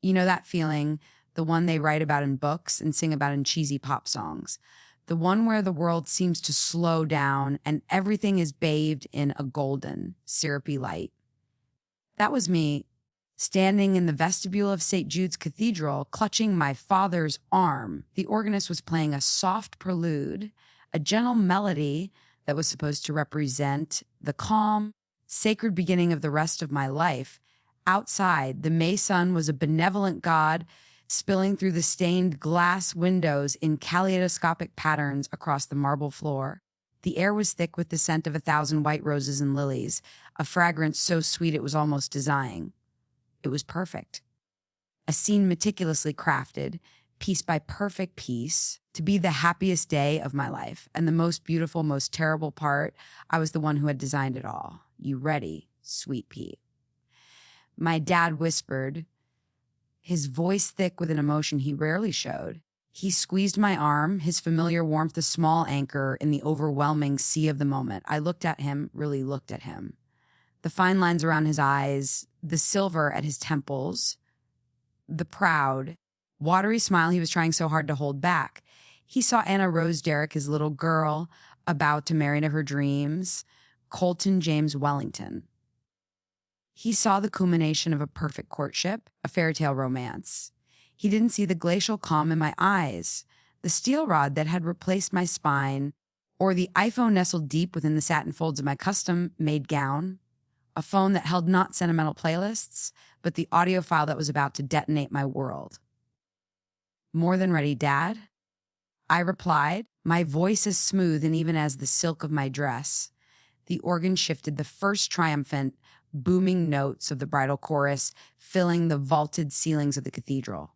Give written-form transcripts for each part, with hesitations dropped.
You know that feeling, the one they write about in books and sing about in cheesy pop songs. The one where the world seems to slow down and everything is bathed in a golden, syrupy light. That was me, standing in the vestibule of St. Jude's Cathedral, clutching my father's arm. The organist was playing a soft prelude, a gentle melody that was supposed to represent the calm, sacred beginning of the rest of my life. Outside, the May sun was a benevolent god spilling through the stained glass windows in kaleidoscopic patterns across the marble floor. The air was thick with the scent of 1,000 white roses and lilies, a fragrance so sweet it was almost dizzying. It was perfect. A scene meticulously crafted, piece by perfect piece, to be the happiest day of my life. And the most beautiful, most terrible part, I was the one who had designed it all. You ready, sweet pea? My dad whispered, his voice thick with an emotion he rarely showed. He squeezed my arm, his familiar warmth a small anchor in the overwhelming sea of the moment. I looked at him, really looked at him. The fine lines around his eyes, the silver at his temples, the proud, watery smile he was trying so hard to hold back. He saw Anna Rose Derrick, his little girl, about to marry into her dreams, Colton James Wellington. He saw the culmination of a perfect courtship, a fairy tale romance. He didn't see the glacial calm in my eyes, the steel rod that had replaced my spine, or the iPhone nestled deep within the satin folds of my custom-made gown, a phone that held not sentimental playlists, but the audio file that was about to detonate my world. More than ready, Dad? I replied, my voice as smooth and even as the silk of my dress. The organ shifted, the first triumphant, booming notes of the bridal chorus filling the vaulted ceilings of the cathedral.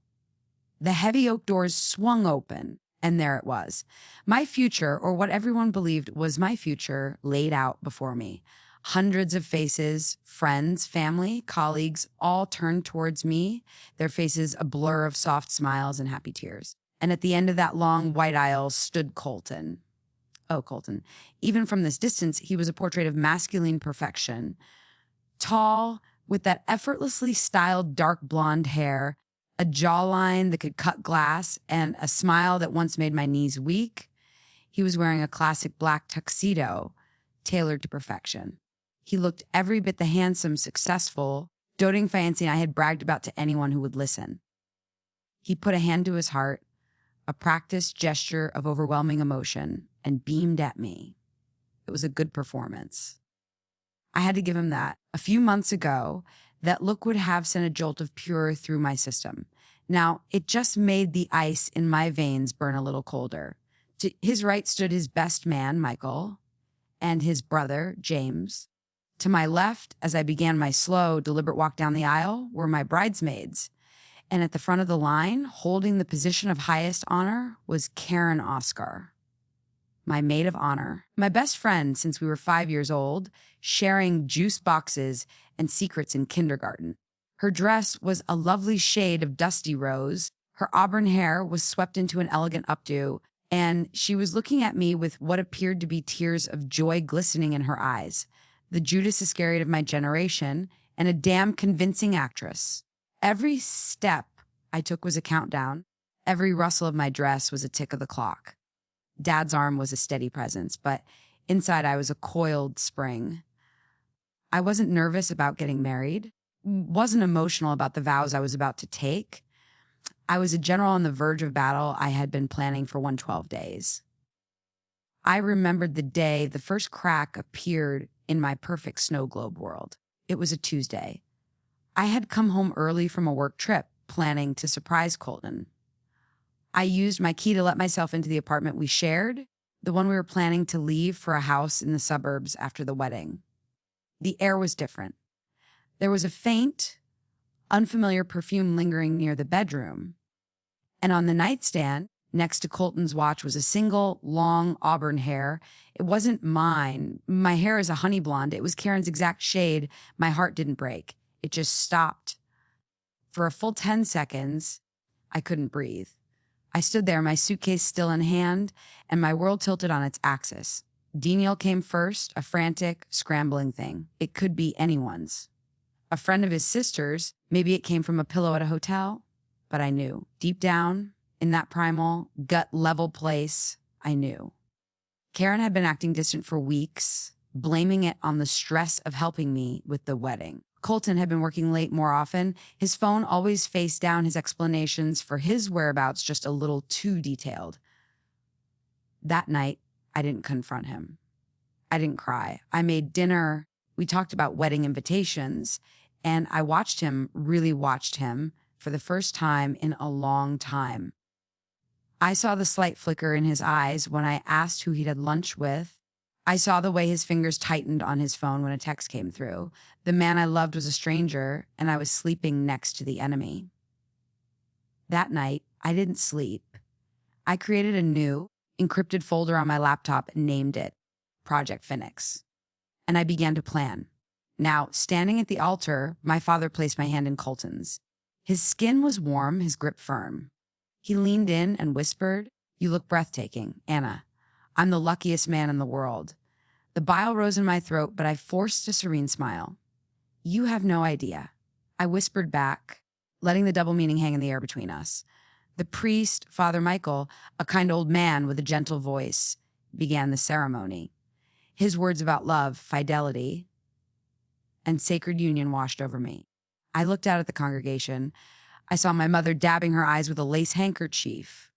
The heavy oak doors swung open, and there it was. My future, or what everyone believed was my future, laid out before me. Hundreds of faces, friends, family, colleagues, all turned towards me, their faces a blur of soft smiles and happy tears. And at the end of that long white aisle stood Colton. Oh, Colton. Even from this distance, he was a portrait of masculine perfection. Tall, with that effortlessly styled dark blonde hair, a jawline that could cut glass, and a smile that once made my knees weak. He was wearing a classic black tuxedo, tailored to perfection. He looked every bit the handsome, successful, doting fiancé I had bragged about to anyone who would listen. He put a hand to his heart, a practiced gesture of overwhelming emotion, and beamed at me. It was a good performance. I had to give him that. A few months ago, that look would have sent a jolt of pure through my system. Now, it just made the ice in my veins burn a little colder. To his right stood his best man, Michael, and his brother, James. To my left, as I began my slow, deliberate walk down the aisle, were my bridesmaids. And at the front of the line, holding the position of highest honor, was Karen Oscar, my maid of honor, my best friend since we were 5 years old, sharing juice boxes and secrets in kindergarten. Her dress was a lovely shade of dusty rose. Her auburn hair was swept into an elegant updo, and she was looking at me with what appeared to be tears of joy glistening in her eyes. The Judas Iscariot of my generation, and a damn convincing actress. Every step I took was a countdown. Every rustle of my dress was a tick of the clock. Dad's arm was a steady presence, but inside I was a coiled spring. I wasn't nervous about getting married, wasn't emotional about the vows I was about to take. I was a general on the verge of battle I had been planning for 112 days. I remembered the day the first crack appeared in my perfect snow globe world. It was a Tuesday. I had come home early from a work trip, planning to surprise Colton. I used my key to let myself into the apartment we shared, the one we were planning to leave for a house in the suburbs after the wedding. The air was different. There was a faint, unfamiliar perfume lingering near the bedroom. And on the nightstand, next to Colton's watch, was a single, long auburn hair. It wasn't mine. My hair is a honey blonde. It was Karen's exact shade. My heart didn't break. It just stopped. For a full 10 seconds, I couldn't breathe. I stood there, my suitcase still in hand, and my world tilted on its axis. Daniel came first, a frantic, scrambling thing. It could be anyone's. A friend of his sister's, Maybe it came from a pillow at a hotel, but I knew. Deep down, in that primal, gut-level place, I knew. Karen had been acting distant for weeks, blaming it on the stress of helping me with the wedding. Colton had been working late more often. His phone always faced down, his explanations for his whereabouts just a little too detailed. That night, I didn't confront him. I didn't cry. I made dinner. We talked about wedding invitations, and I really watched him for the first time in a long time. I saw the slight flicker in his eyes when I asked who he'd had lunch with. I saw the way his fingers tightened on his phone when a text came through. The man I loved was a stranger, and I was sleeping next to the enemy. That night, I didn't sleep. I created a new, encrypted folder on my laptop and named it Project Phoenix. And I began to plan. Now, standing at the altar, my father placed my hand in Colton's. His skin was warm, his grip firm. He leaned in and whispered, "You look breathtaking, Anna. I'm the luckiest man in the world." The bile rose in my throat, but I forced a serene smile. "You have no idea," I whispered back, letting the double meaning hang in the air between us. The priest, Father Michael, a kind old man with a gentle voice, began the ceremony. His words about love, fidelity, and sacred union washed over me. I looked out at the congregation. I saw my mother dabbing her eyes with a lace handkerchief.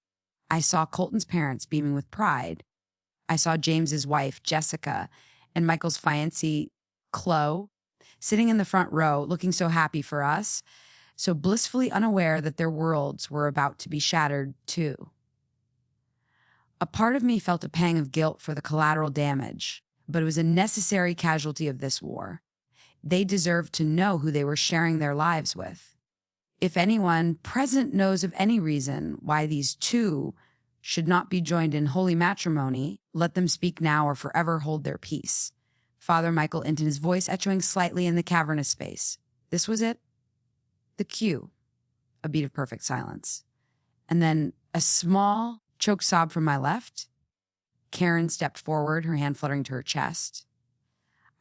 I saw Colton's parents beaming with pride. I saw James's wife, Jessica, and Michael's fiancée, Chloe, sitting in the front row, looking so happy for us, so blissfully unaware that their worlds were about to be shattered too. A part of me felt a pang of guilt for the collateral damage, but it was a necessary casualty of this war. They deserved to know who they were sharing their lives with. If anyone present knows of any reason why these two should not be joined in holy matrimony, let them speak now or forever hold their peace. Father Michael intoned, his voice echoing slightly in the cavernous space. This was it. The cue. A beat of perfect silence. And then a small, choked sob from my left. Karen stepped forward, her hand fluttering to her chest.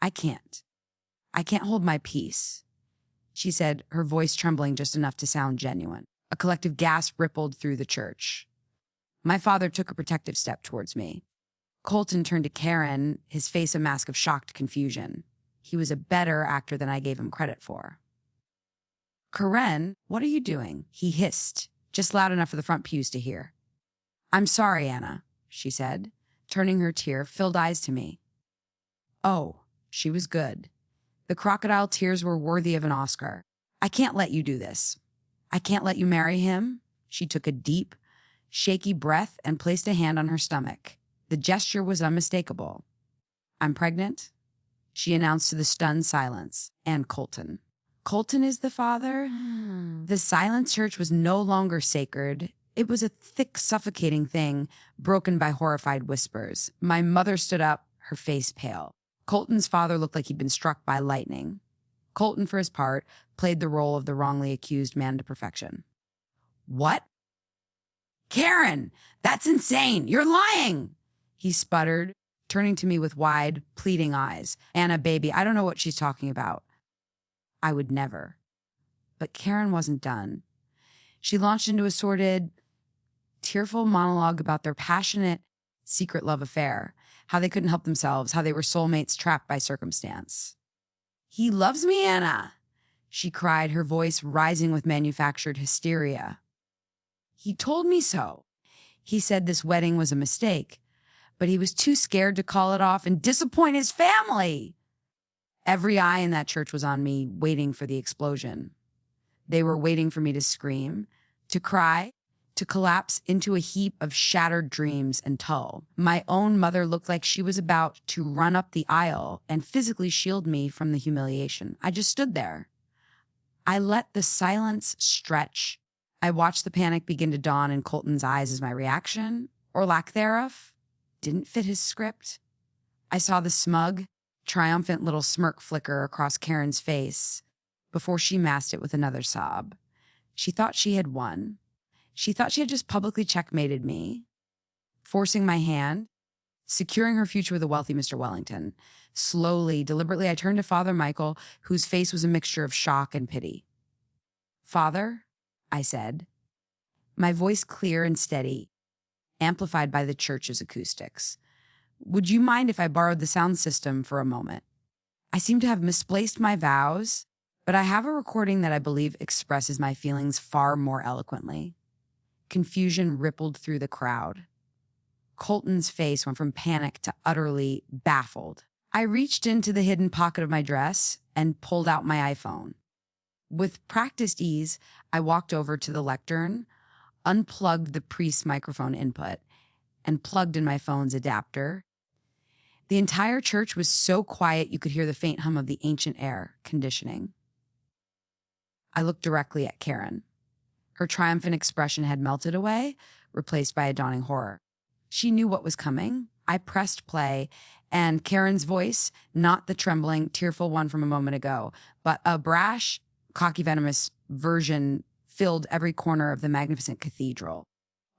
I can't hold my peace," she said, her voice trembling just enough to sound genuine. A collective gasp rippled through the church. My father took a protective step towards me. Colton turned to Karen, his face a mask of shocked confusion. He was a better actor than I gave him credit for. "Karen, what are you doing?" he hissed, just loud enough for the front pews to hear. "I'm sorry, Anna," she said, turning her tear-filled eyes to me. Oh, she was good. The crocodile tears were worthy of an Oscar. "I can't let you do this. I can't let you marry him." She took a deep, shaky breath and placed a hand on her stomach. The gesture was unmistakable. "I'm pregnant," she announced to the stunned silence, "and Colton. Colton is the father?" The silent church was no longer sacred. It was a thick, suffocating thing, broken by horrified whispers. My mother stood up, her face pale. Colton's father looked like he'd been struck by lightning. Colton, for his part, played the role of the wrongly accused man to perfection. "What? Karen, that's insane. You're lying," he sputtered, turning to me with wide, pleading eyes. "Anna, baby, I don't know what she's talking about." I would never. But Karen wasn't done. She launched into a sordid, tearful monologue about their passionate, secret love affair, how they couldn't help themselves, how they were soulmates trapped by circumstance. "He loves me, Anna," she cried, her voice rising with manufactured hysteria. "He told me so. He said this wedding was a mistake, but he was too scared to call it off and disappoint his family." Every eye in that church was on me, waiting for the explosion. They were waiting for me to scream, to cry, to collapse into a heap of shattered dreams and tull. My own mother looked like she was about to run up the aisle and physically shield me from the humiliation. I just stood there. I let the silence stretch. I watched the panic begin to dawn in Colton's eyes as my reaction, or lack thereof, didn't fit his script. I saw the smug, triumphant little smirk flicker across Karen's face before she masked it with another sob. She thought she had won. She thought she had just publicly checkmated me, forcing my hand, securing her future with a wealthy Mr. Wellington. Slowly, deliberately, I turned to Father Michael, whose face was a mixture of shock and pity. "Father," I said, my voice clear and steady, amplified by the church's acoustics. "Would you mind if I borrowed the sound system for a moment? I seem to have misplaced my vows, but I have a recording that I believe expresses my feelings far more eloquently." Confusion rippled through the crowd. Colton's face went from panic to utterly baffled. I reached into the hidden pocket of my dress and pulled out my iPhone. With practiced ease, I walked over to the lectern, unplugged the priest's microphone input, and plugged in my phone's adapter. The entire church was so quiet you could hear the faint hum of the ancient air conditioning. I looked directly at Karen. Her triumphant expression had melted away, replaced by a dawning horror. She knew what was coming. I pressed play, and Karen's voice, not the trembling, tearful one from a moment ago, but a brash, cocky, venomous version, filled every corner of the magnificent cathedral.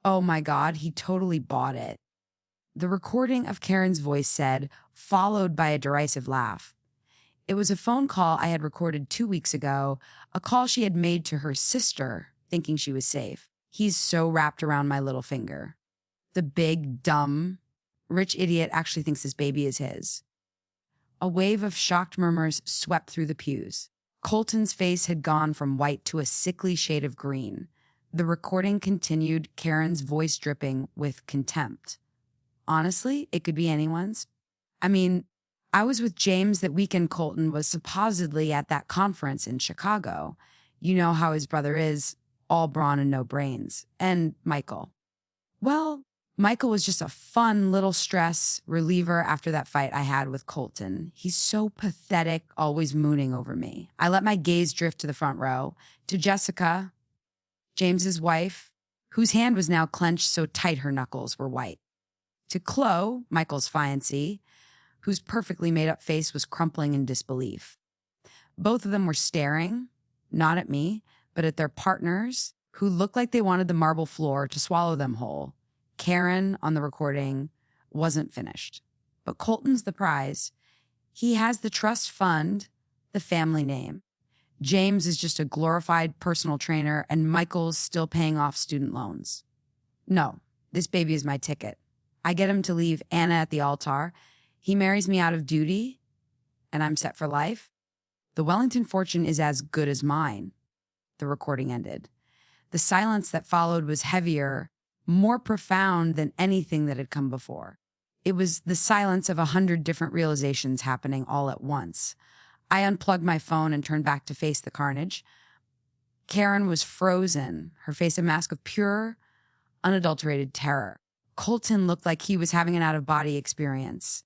Oh my God, he totally bought it. The recording of Karen's voice said, followed by a derisive laugh. It was a phone call I had recorded 2 weeks ago, a call she had made to her sister, thinking she was safe. "He's so wrapped around my little finger. The big, dumb, rich idiot actually thinks this baby is his." A wave of shocked murmurs swept through the pews. Colton's face had gone from white to a sickly shade of green. The recording continued, Karen's voice dripping with contempt. "Honestly, it could be anyone's. I mean, I was with James that weekend Colton was supposedly at that conference in Chicago. You know how his brother is, all brawn and no brains. And Michael. Well, Michael was just a fun little stress reliever after that fight I had with Colton. He's so pathetic, always mooning over me." I let my gaze drift to the front row, to Jessica, James's wife, whose hand was now clenched so tight her knuckles were white. To Chloe, Michael's fiancé, whose perfectly made-up face was crumpling in disbelief. Both of them were staring, not at me, but at their partners, who looked like they wanted the marble floor to swallow them whole. Karen, on the recording, wasn't finished. But Colton's the prize. He has the trust fund, the family name. James is just a glorified personal trainer, and Michael's still paying off student loans. No, this baby is my ticket. I get him to leave Anna at the altar. He marries me out of duty, and I'm set for life. The Wellington fortune is as good as mine. The recording ended. The silence that followed was heavier, more profound than anything that had come before. It was the silence of 100 different realizations happening all at once. I unplugged my phone and turned back to face the carnage. Karen was frozen, her face a mask of pure, unadulterated terror. Colton looked like he was having an out-of-body experience.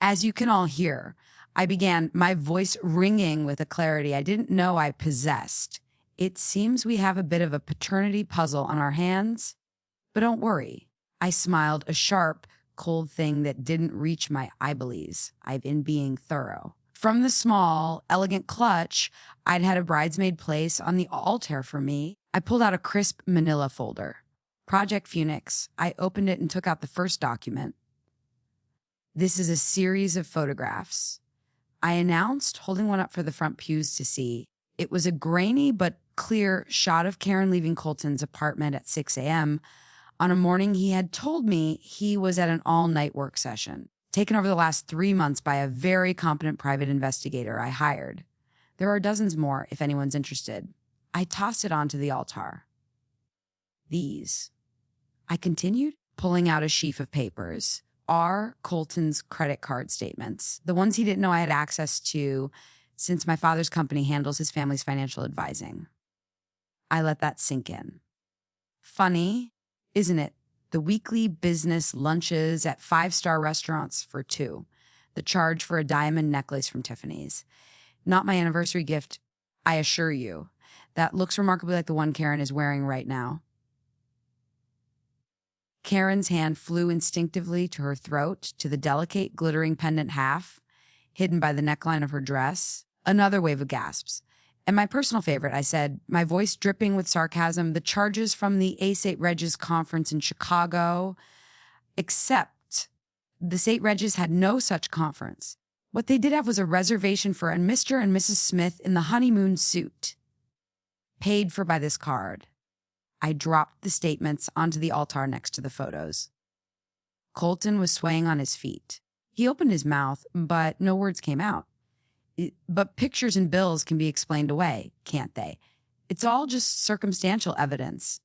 As you can all hear, I began, my voice ringing with a clarity I didn't know I possessed. "It seems we have a bit of a paternity puzzle on our hands. But don't worry." I smiled, a sharp, cold thing that didn't reach my eyeballs. I've been being thorough. From the small, elegant clutch I'd had a bridesmaid place on the altar for me, I pulled out a crisp manila folder. Project Phoenix. I opened it and took out the first document. "This is a series of photographs," I announced, holding one up for the front pews to see. It was a grainy but clear shot of Karen leaving Colton's apartment at 6 a.m. on a morning he had told me he was at an all-night work session, taken over the last 3 months by a very competent private investigator I hired. There are dozens more if anyone's interested. I tossed it onto the altar. "These," I continued, pulling out a sheaf of papers, "are Colton's credit card statements, the ones he didn't know I had access to since my father's company handles his family's financial advising." I let that sink in. Funny, isn't it? The weekly business lunches at 5-star restaurants for 2. The charge for a diamond necklace from Tiffany's. Not my anniversary gift, I assure you. That looks remarkably like the one Karen is wearing right now. Karen's hand flew instinctively to her throat, to the delicate, glittering pendant half, hidden by the neckline of her dress. Another wave of gasps. And my personal favorite, I said, my voice dripping with sarcasm, "The charges from the St. Regis conference in Chicago." Except the St. Regis had no such conference. What they did have was a reservation for a Mr. and Mrs. Smith in the honeymoon suite. Paid for by this card. I dropped the statements onto the altar next to the photos. Colton was swaying on his feet. He opened his mouth, but no words came out. But pictures and bills can be explained away, can't they? It's all just circumstantial evidence.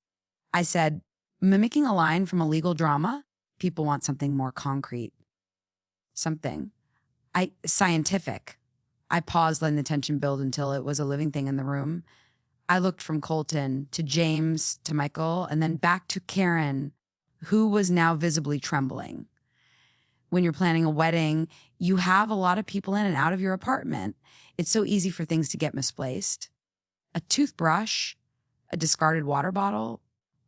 I said, mimicking a line from a legal drama? People want something more concrete. Scientific. I paused, letting the tension build until it was a living thing in the room. I looked from Colton to James to Michael and then back to Karen, who was now visibly trembling. When you're planning a wedding, you have a lot of people in and out of your apartment. It's so easy for things to get misplaced. A toothbrush, a discarded water bottle,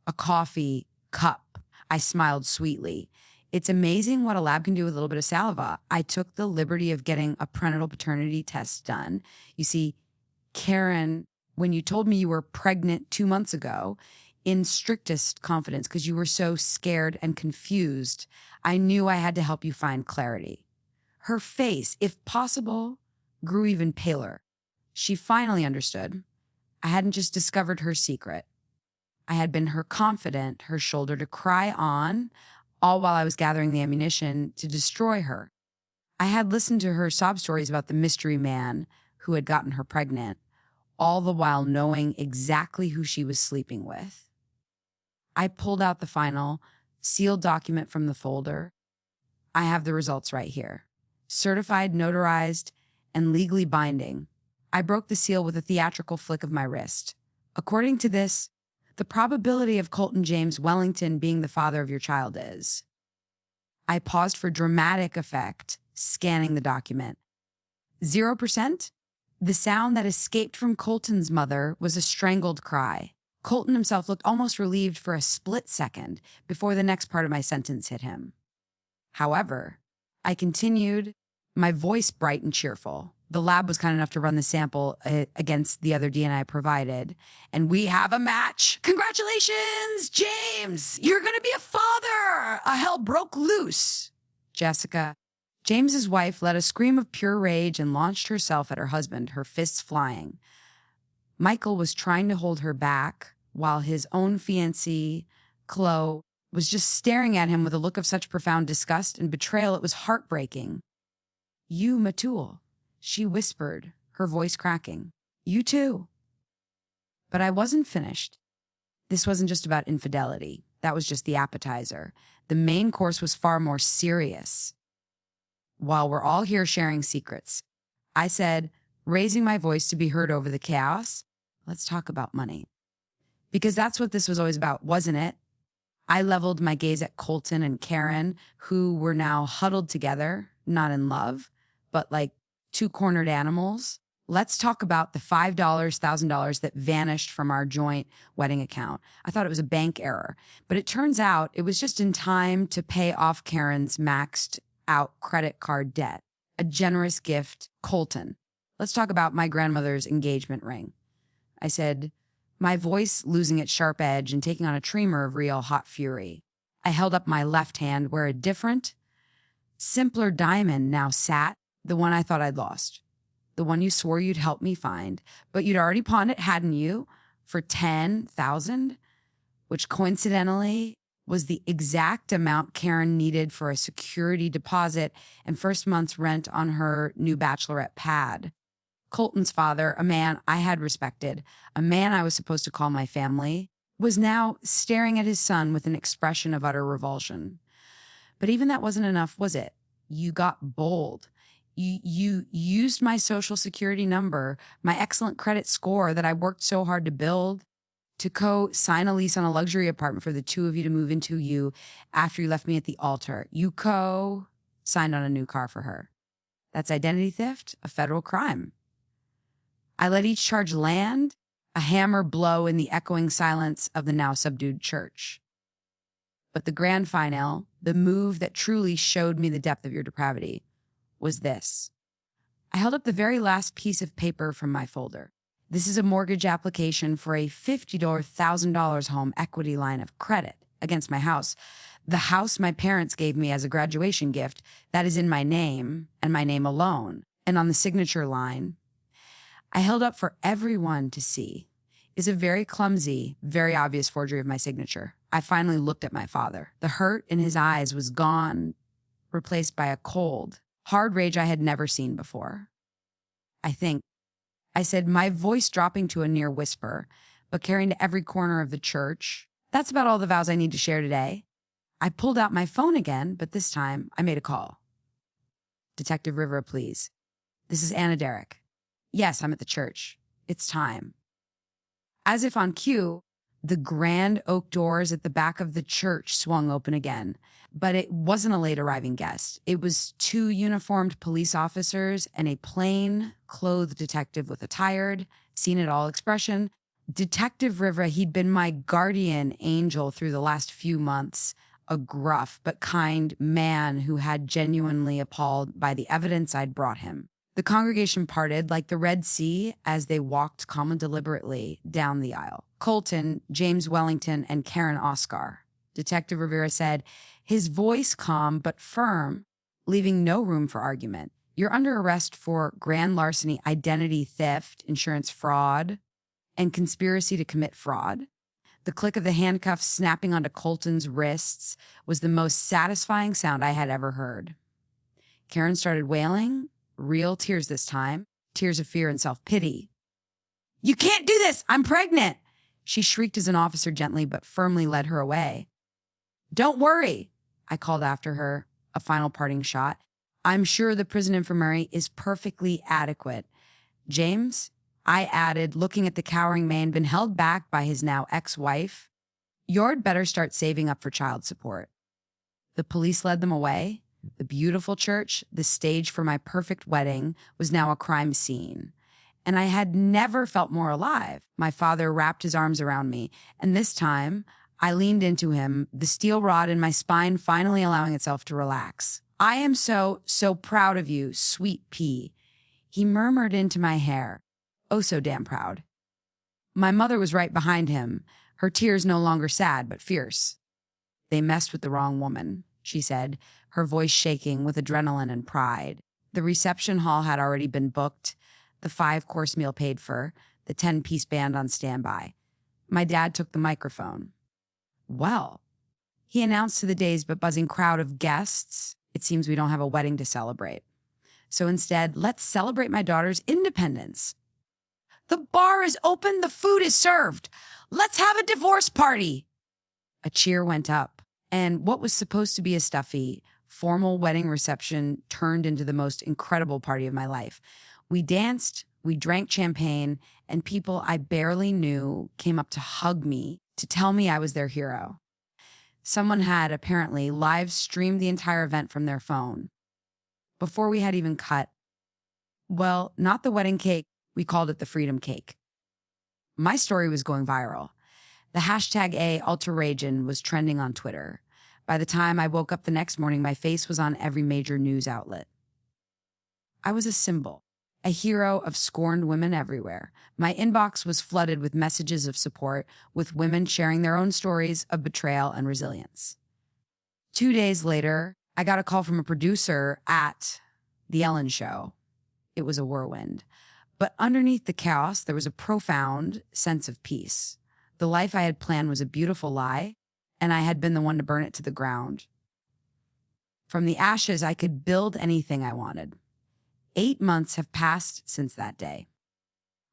a coffee cup. I smiled sweetly. It's amazing what a lab can do with a little bit of saliva. I took the liberty of getting a prenatal paternity test done. You see, Karen, when you told me you were pregnant 2 months ago, in strictest confidence, because you were so scared and confused, I knew I had to help you find clarity. Her face, if possible, grew even paler. She finally understood. I hadn't just discovered her secret. I had been her confidant, her shoulder to cry on, all while I was gathering the ammunition to destroy her. I had listened to her sob stories about the mystery man who had gotten her pregnant, all the while knowing exactly who she was sleeping with. I pulled out the final, sealed document from the folder. I have the results right here. Certified, notarized, and legally binding. I broke the seal with a theatrical flick of my wrist. According to this, the probability of Colton James Wellington being the father of your child is. I paused for dramatic effect, scanning the document. 0%? The sound that escaped from Colton's mother was a strangled cry. Colton himself looked almost relieved for a split second before the next part of my sentence hit him. However, I continued, my voice bright and cheerful. The lab was kind enough to run the sample against the other DNA I provided, and we have a match. Congratulations, James! You're gonna be a father! Hell broke loose. Jessica, James's wife, let a scream of pure rage and launched herself at her husband, her fists flying. Michael was trying to hold her back while his own fiancée, Chloe, was just staring at him with a look of such profound disgust and betrayal it was heartbreaking. You, Matul, she whispered, her voice cracking. You too. But I wasn't finished. This wasn't just about infidelity. That was just the appetizer. The main course was far more serious. While we're all here sharing secrets, I said, raising my voice to be heard over the chaos, let's talk about money. Because that's what this was always about, wasn't it? I leveled my gaze at Colton and Karen, who were now huddled together, not in love, but like two cornered animals. Let's talk about the $5, $1,000 that vanished from our joint wedding account. I thought it was a bank error, but it turns out it was just in time to pay off Karen's maxed out credit card debt. A generous gift, Colton. Let's talk about my grandmother's engagement ring. I said, my voice losing its sharp edge and taking on a tremor of real hot fury. I held up my left hand where a different, simpler diamond now sat, the one I thought I'd lost. The one you swore you'd help me find, but you'd already pawned it, hadn't you? For $10,000, which coincidentally was the exact amount Karen needed for a security deposit and first month's rent on her new bachelorette pad. Colton's father, a man I had respected, a man I was supposed to call my family, was now staring at his son with an expression of utter revulsion. But even that wasn't enough, was it? You got bold. You used my social security number, my excellent credit score that I worked so hard to build, to co-sign a lease on a luxury apartment for the two of you to move into you after you left me at the altar. You co-signed on a new car for her. That's identity theft, a federal crime. I let each charge land, a hammer blow in the echoing silence of the now subdued church. But the grand finale, the move that truly showed me the depth of your depravity, was this. I held up the very last piece of paper from my folder. This is a mortgage application for a $50 $1,000 home equity line of credit against my house. The house my parents gave me as a graduation gift that is in my name and my name alone. And on the signature line, I held up for everyone to see. is a very clumsy, very obvious forgery of my signature. I finally looked at my father. The hurt in his eyes was gone, replaced by a cold, hard rage I had never seen before. I think, I said, my voice dropping to a near whisper, but carrying to every corner of the church. That's about all the vows I need to share today. I pulled out my phone again, but this time I made a call. Detective Rivera, please. This is Anna Derrick. Yes, I'm at the church. It's time. As if on cue, the grand oak doors at the back of the church swung open again. But it wasn't a late arriving guest. It was two uniformed police officers and a plain-clothed detective with a tired, seen-it-all expression. Detective Rivera, he'd been my guardian angel through the last few months, a gruff but kind man who had genuinely appalled by the evidence I'd brought him. The congregation parted like the Red Sea as they walked calm and deliberately down the aisle. Colton, James Wellington, and Karen Oscar. Detective Rivera said, his voice calm but firm, leaving no room for argument. You're under arrest for grand larceny, identity theft, insurance fraud, and conspiracy to commit fraud. The click of the handcuffs snapping onto Colton's wrists was the most satisfying sound I had ever heard. Karen started wailing, real tears this time, tears of fear and self-pity. You can't do this! I'm pregnant! She shrieked as an officer gently but firmly led her away. Don't worry, I called after her, a final parting shot. I'm sure the prison infirmary is perfectly adequate. James, I added, looking at the cowering man been held back by his now ex-wife, you'd better start saving up for child support. The police led them away. The beautiful church, the stage for my perfect wedding, was now a crime scene. And I had never felt more alive. My father wrapped his arms around me, and this time I leaned into him, the steel rod in my spine finally allowing itself to relax. I am so proud of you, sweet pea. He murmured into my hair. Oh, so damn proud. My mother was right behind him, her tears no longer sad but fierce. They messed with the wrong woman, she said, her voice shaking with adrenaline and pride. The reception hall had already been booked, the 5-course meal paid for, the 10-piece band on standby. My dad took the microphone. Well, he announced to the dazed but buzzing crowd of guests, it seems we don't have a wedding to celebrate. So instead, let's celebrate my daughter's independence. The bar is open, the food is served. Let's have a divorce party. A cheer went up, and what was supposed to be a stuffy, formal wedding reception turned into the most incredible party of my life. We danced, we drank champagne, and people I barely knew came up to hug me, to tell me I was their hero. Someone had apparently live streamed the entire event from their phone. Before we had even cut, well, not the wedding cake, we called it the freedom cake. My story was going viral. The hashtag #ALteraGen was trending on Twitter. By the time I woke up the next morning, my face was on every major news outlet. I was a symbol, a hero of scorned women everywhere. My inbox was flooded with messages of support, with women sharing their own stories of betrayal and resilience. 2 days later, I got a call from a producer at The Ellen Show. It was a whirlwind. But underneath the chaos, there was a profound sense of peace. The life I had planned was a beautiful lie, and I had been the one to burn it to the ground. From the ashes, I could build anything I wanted. 8 months have passed since that day.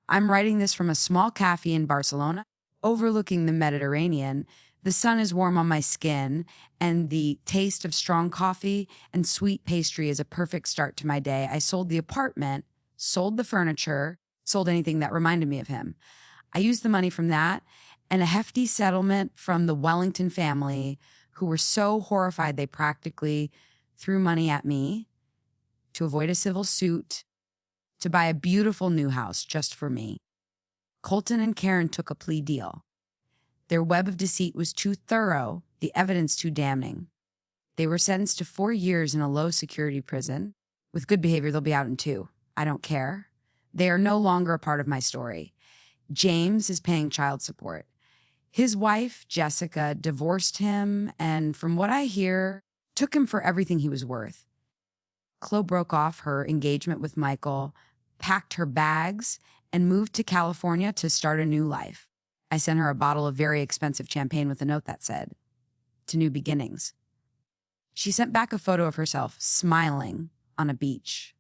I'm writing this from a small cafe in Barcelona, overlooking the Mediterranean. The sun is warm on my skin, and the taste of strong coffee and sweet pastry is a perfect start to my day. I sold the apartment, sold the furniture, sold anything that reminded me of him. I used the money from that and a hefty settlement from the Wellington family, who were so horrified they practically threw money at me to avoid a civil suit, to buy a beautiful new house just for me. Colton and Karen took a plea deal. Their web of deceit was too thorough, the evidence too damning. They were sentenced to 4 years in a low-security prison. With good behavior, they'll be out in 2. I don't care. They are no longer a part of my story. James is paying child support. His wife, Jessica, divorced him and, from what I hear, took him for everything he was worth. Chloe broke off her engagement with Michael, packed her bags, and moved to California to start a new life. I sent her a bottle of very expensive champagne with a note that said, "To new beginnings." She sent back a photo of herself smiling on a beach.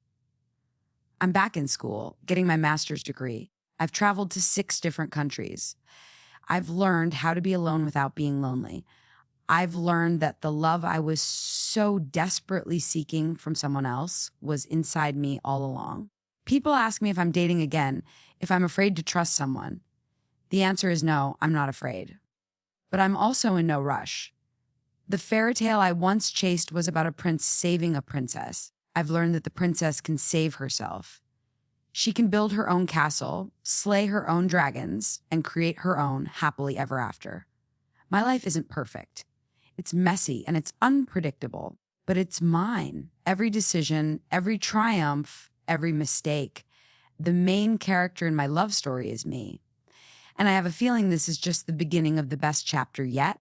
I'm back in school, getting my master's degree. I've traveled to 6 different countries. I've learned how to be alone without being lonely. I've learned that the love I was so desperately seeking from someone else was inside me all along. People ask me if I'm dating again, if I'm afraid to trust someone. The answer is no, I'm not afraid. But I'm also in no rush. The fairy tale I once chased was about a prince saving a princess. I've learned that the princess can save herself. She can build her own castle, slay her own dragons, and create her own happily ever after. My life isn't perfect. It's messy and it's unpredictable, but it's mine. Every decision, every triumph, every mistake. The main character in my love story is me. And I have a feeling this is just the beginning of the best chapter yet.